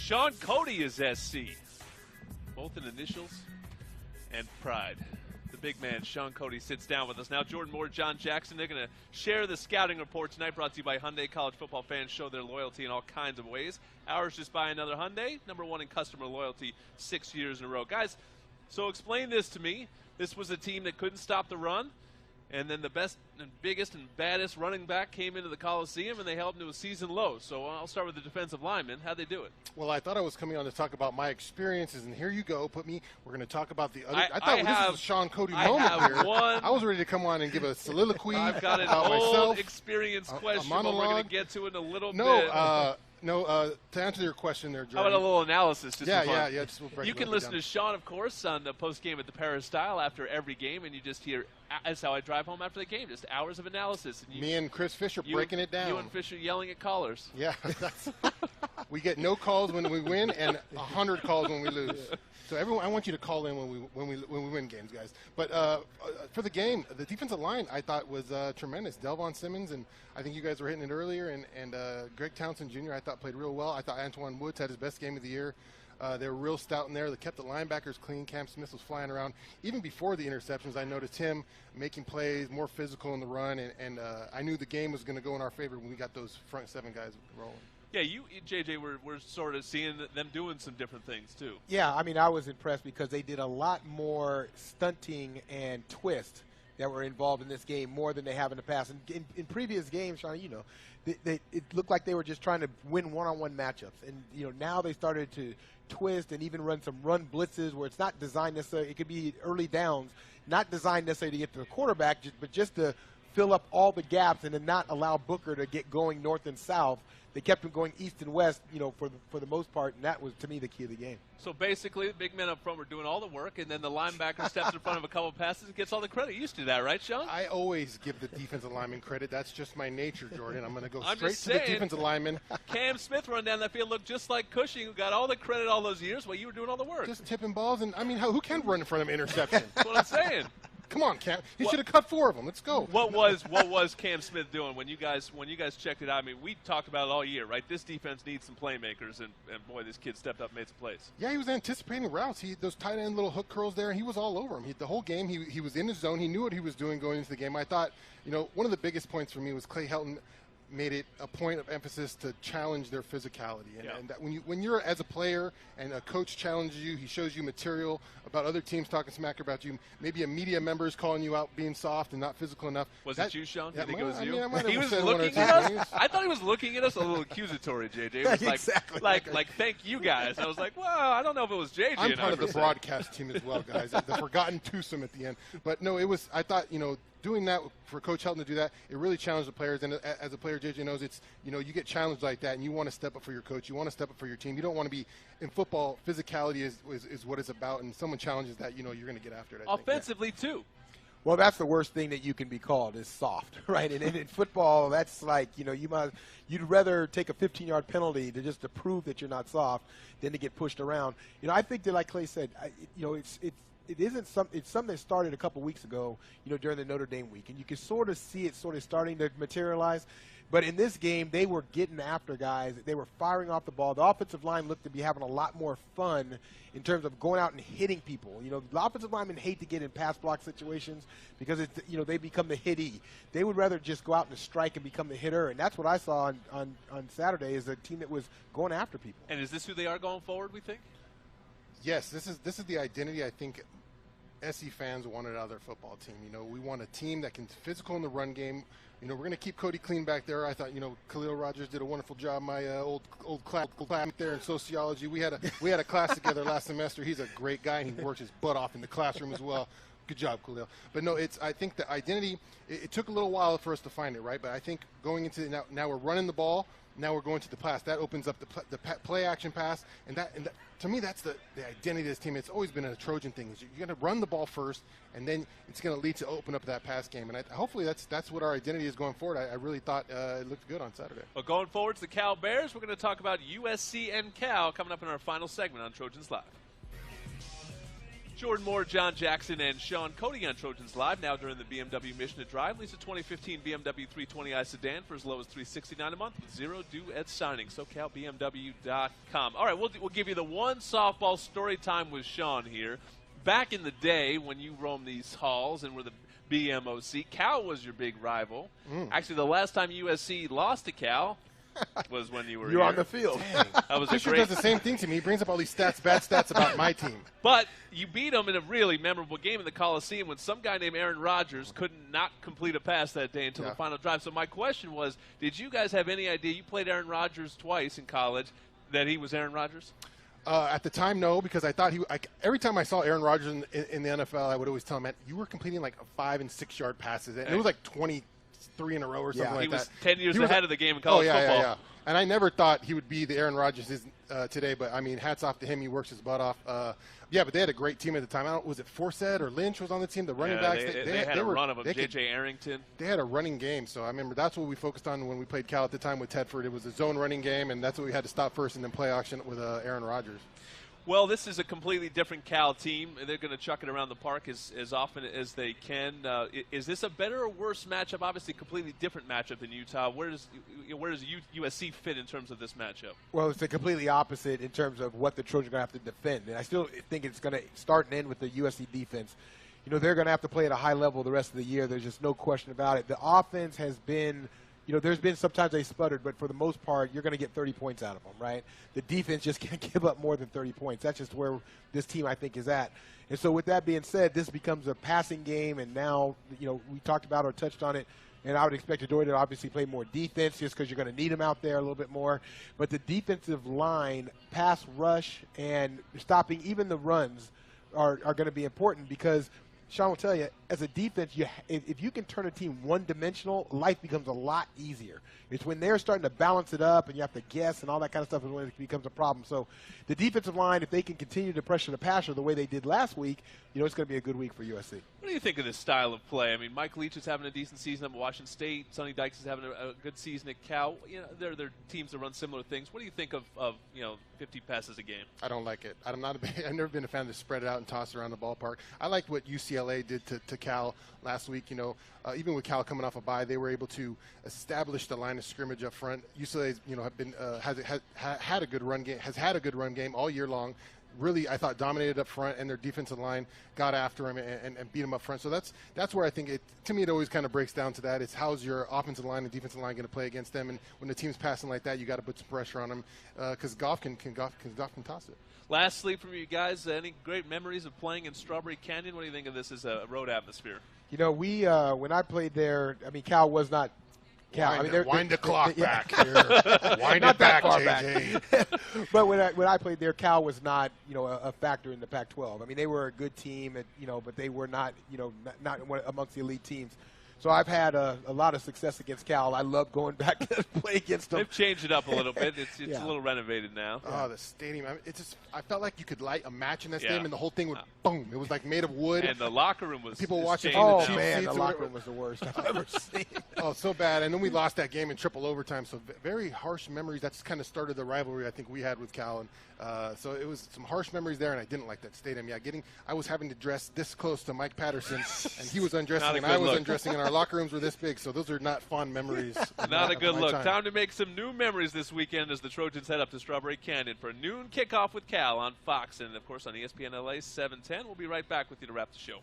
Shaun Cody is SC. Both in initials and pride. The big man, Shaun Cody, sits down with us now. Jordan Moore, John Jackson, they're going to share the scouting report tonight, brought to you by Hyundai. College football fans show their loyalty in all kinds of ways. Ours, just buy another Hyundai, #1 in customer loyalty 6 years in a row. Guys, so explain this to me. This was a team that couldn't stop the run, and then the best and biggest and baddest running back came into the Coliseum, and they held them to a season low. So I'll start with the defensive linemen. How'd they do it? Well, I thought I was coming on to talk about my experiences, and here you go. We're going to talk about the other. I thought this was a Shaun Cody moment here. I was ready to come on and give a soliloquy I've got an about old myself, experience a question, but monologue. we're going to get to it in a little bit. To answer your question there, Jordan. How about a little analysis? Just for fun? Yeah. Just you can listen to Shaun, of course, on the post-game at the Peristyle after every game, and you just hear, that's how I drive home after the game, just hours of analysis. And me and Chris Fisher breaking it down. You and Fisher yelling at callers. Yeah. We get no calls when we win and 100 calls when we lose. So everyone, I want you to call in when we win games, guys. But for the game, the defensive line I thought was tremendous. Delvon Simmons, and I think you guys were hitting it earlier, and Greg Townsend Jr. I thought played real well. I thought Antoine Woods had his best game of the year. They were real stout in there. They kept the linebackers clean. Cam Smith was flying around. Even before the interceptions, I noticed him making plays, more physical in the run, and I knew the game was going to go in our favor when we got those front seven guys rolling. Yeah, you, JJ, we're sort of seeing them doing some different things, too. Yeah, I mean, I was impressed because they did a lot more stunting and twist that were involved in this game more than they have in the past. And in previous games, Shaun, you know, it looked like they were just trying to win one-on-one matchups. And, you know, now they started to twist and even run some run blitzes where it's not designed necessarily. It could be early downs, not designed necessarily to get to the quarterback, but just to fill up all the gaps and then not allow Booker to get going north and south. They kept him going east and west, you know, for the most part, and that was, to me, the key of the game. So basically, the big men up front were doing all the work, and then the linebacker steps in front of a couple of passes and gets all the credit. You used to do that, right, Shaun? I always give the defensive lineman credit. That's just my nature, Jordan. I'm going to go I'm straight to the defensive lineman. Cam Smith run down that field looked just like Cushing, who got all the credit all those years while you were doing all the work. Just tipping balls, and I mean, who can run in front of an interception? That's what I'm saying. Come on, Cam. He should have cut 4 of them. Let's go. What was Cam Smith doing when you guys checked it out? I mean, we talked about it all year, right? This defense needs some playmakers, and boy, this kid stepped up and made some plays. Yeah, he was anticipating routes. Those tight end little hook curls there, and he was all over him. The whole game, he was in his zone. He knew what he was doing going into the game. I thought, you know, one of the biggest points for me was Clay Helton made it a point of emphasis to challenge their physicality, and that when you're as a player and a coach challenges you, he shows you material about other teams talking smack about you. Maybe a media member is calling you out being soft and not physical enough. Was it you, Shaun? Yeah, Did it was you? He was looking at us. I thought he was looking at us a little accusatory, JJ. It was exactly. Like thank you guys. I was like, well, I don't know if it was JJ. I'm part of the broadcast team as well, guys. The forgotten twosome at the end. But no, it was. I thought, you know, doing that for Coach Helton to do that, it really challenged the players. And as a player, JJ knows it's, you know, you get challenged like that, and you want to step up for your coach. You want to step up for your team. You don't want to be in football. Physicality is what it's about, and someone challenges that, you know, you're going to get after it. Offensively too. Well, that's the worst thing that you can be called is soft, right? And in football, that's like, you know, you'd rather take a 15-yard penalty to prove that you're not soft than to get pushed around. You know, I think that, like Clay said, it's something that started a couple weeks ago, you know, during the Notre Dame week, and you can sort of see it sort of starting to materialize. But in this game, they were getting after guys. They were firing off the ball. The offensive line looked to be having a lot more fun in terms of going out and hitting people. You know, the offensive linemen hate to get in pass block situations because it's, you know, they become the hittee. They would rather just go out and strike and become the hitter, and that's what I saw on Saturday is a team that was going after people. And is this who they are going forward, we think? Yes, this is the identity I think SC fans wanted out of their football team. You know, we want a team that can physical in the run game. You know, we're going to keep Cody clean back there. I thought, you know, Khalil Rogers did a wonderful job. My old class there in sociology. We had a class together last semester. He's a great guy, and he works his butt off in the classroom as well. Good job, Khalil. But no, I think the identity. It took a little while for us to find it, right? But I think going into now we're running the ball. Now we're going to the pass. That opens up the play action pass, and that to me that's the identity of this team. It's always been a Trojan thing. You're going to run the ball first, and then it's going to lead to open up that pass game. And hopefully that's what our identity is going forward. I really thought it looked good on Saturday. Well, going forward to the Cal Bears, we're going to talk about USC and Cal coming up in our final segment on Trojans Live. Jordan Moore, John Jackson, and Shaun Cody on Trojans Live, now during the BMW Mission to Drive. Lease a 2015 BMW 320i sedan for as low as $369 a month with zero due at signing. SoCalBMW.com. All right, we'll give you the one softball story time with Shaun here. Back in the day when you roamed these halls and were the BMOC, Cal was your big rival. Actually, the last time USC lost to Cal was when you were You're here. on the field. That was a Fisher great. does the same thing to me. He brings up all these bad stats about my team. But you beat them in a really memorable game in the Coliseum when some guy named Aaron Rodgers couldn't not complete a pass that day until the final drive. So my question was, did you guys have any idea, you played Aaron Rodgers twice in college, that he was Aaron Rodgers? At the time, no, because I thought every time I saw Aaron Rodgers in the NFL, I would always tell him, man, you were completing like 5- and 6-yard passes. And it was like 23 in a row or something like that. He was 10 years ahead of the game in college football. Yeah. And I never thought he would be the Aaron Rodgers is today, but, I mean, hats off to him. He works his butt off. But they had a great team at the time. Was it Forsett or Lynch was on the team? The running backs. They had a run of them. J.J. Arrington. They had a running game. So I remember that's what we focused on when we played Cal at the time with Tedford. It was a zone running game, and that's what we had to stop first and then play action with Aaron Rodgers. Well, this is a completely different Cal team. They're going to chuck it around the park as often as they can. Is this a better or worse matchup? Obviously, a completely different matchup than Utah. Where does USC fit in terms of this matchup? Well, it's a completely opposite in terms of what the Trojans are going to have to defend. And I still think it's going to start and end with the USC defense. You know, they're going to have to play at a high level the rest of the year. There's just no question about it. The offense has been – you know, there's been sometimes they sputtered, but for the most part, you're going to get 30 points out of them, right? The defense just can't give up more than 30 points. That's just where this team, I think, is at. And so with that being said, this becomes a passing game, and now, you know, we talked about or touched on it, and I would expect Adoree to obviously play more defense just because you're going to need him out there a little bit more. But the defensive line, pass rush, and stopping even the runs are going to be important because – Shaun will tell you, as a defense, if you can turn a team one-dimensional, life becomes a lot easier. It's when they're starting to balance it up and you have to guess and all that kind of stuff is when it becomes a problem. So the defensive line, if they can continue to pressure the passer the way they did last week, you know, it's going to be a good week for USC. What do you think of this style of play? I mean, Mike Leach is having a decent season at Washington State. Sonny Dykes is having a good season at Cal. You know, they're teams that run similar things. What do you think of 50 passes a game? I don't like it. I've never been a fan to spread it out and toss it around the ballpark. I liked what UCLA did to Cal last week. You know, even with Cal coming off a bye, they were able to establish the line of scrimmage up front. UCLA's, you know, have been has had a good run game all year long. Really, I thought dominated up front, and their defensive line got after him and beat him up front. So that's where I think to me it always kind of breaks down to that. It's how's your offensive line and defensive line going to play against them, and when the team's passing like that, you got to put some pressure on them because Goff can toss it. Lastly, from you guys, any great memories of playing in Strawberry Canyon? What do you think of this as a road atmosphere? You know, we when I played there, I mean, Cal was not. Cal, Wind the clock back. Wind not it back, that far JJ. back. But when I played there, Cal was not, you know, a factor in the Pac-12. I mean, they were a good team, you know, but they were not, you know, not amongst the elite teams. So I've had a lot of success against Cal. I love going back to play against them. They've changed it up a little bit. It's a little renovated now. Oh, the stadium. I felt like you could light a match in that stadium and the whole thing would boom. It was like made of wood. And the locker room was people watching. Oh, the man, seats the locker room was the worst I've ever seen. Oh, so bad. And then we lost that game in triple overtime. So very harsh memories. That's kind of started the rivalry I think we had with Cal. And so it was some harsh memories there, and I didn't like that stadium. Yeah, I was having to dress this close to Mike Patterson, and he was undressing, and I was undressing, and our locker rooms were this big. So those are not fond memories. Not a good look. Time to make some new memories this weekend as the Trojans head up to Strawberry Canyon for a noon kickoff with Cal on Fox and, of course, on ESPN LA 710. We'll be right back with you to wrap the show.